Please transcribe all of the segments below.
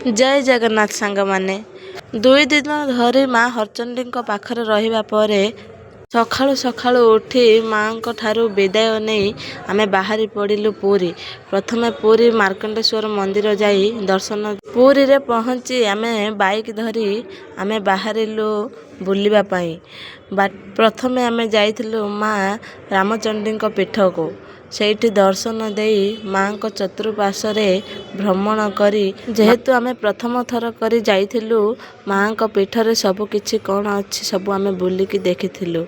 जय जगन्नाथ सांग माने 2 दिन धरी माँ हरचंडी पाखरे रहिबा परे सखाळु सखाळु उठी माँ ठारू विदाय नहीं आमे बाहरी पड़िलु पुरी। प्रथमे पुरी मार्कंडेश्वर मंदिर जाई दर्शन पुरी रे पहुँची आमे बाइक धरी आमे बाहरिलु बुलिबा पाई। प्रथमे आमे जाइथिलु माँ रामचंडी पीठ को सेठी दर्शन देई माँ को चतुर्पार्श्वरे भ्रमण करी जेहेतु आमे प्रथम थर करी जाइथिलु माँ को पीठ रे सब किछि कौन अच्छी सब आमे बुलिकी देखिथिलु।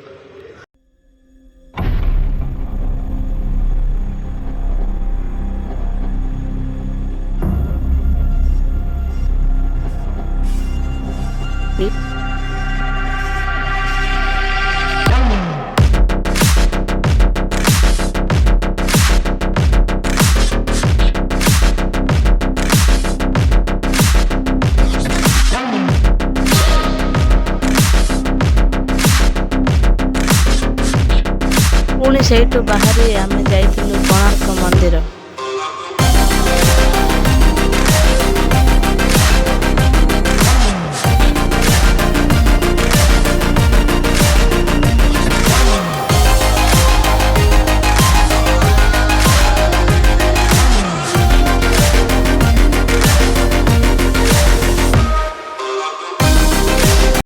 पुणी सेठू बाहरी आमे जाइथिलु कोणार्क मंदिर।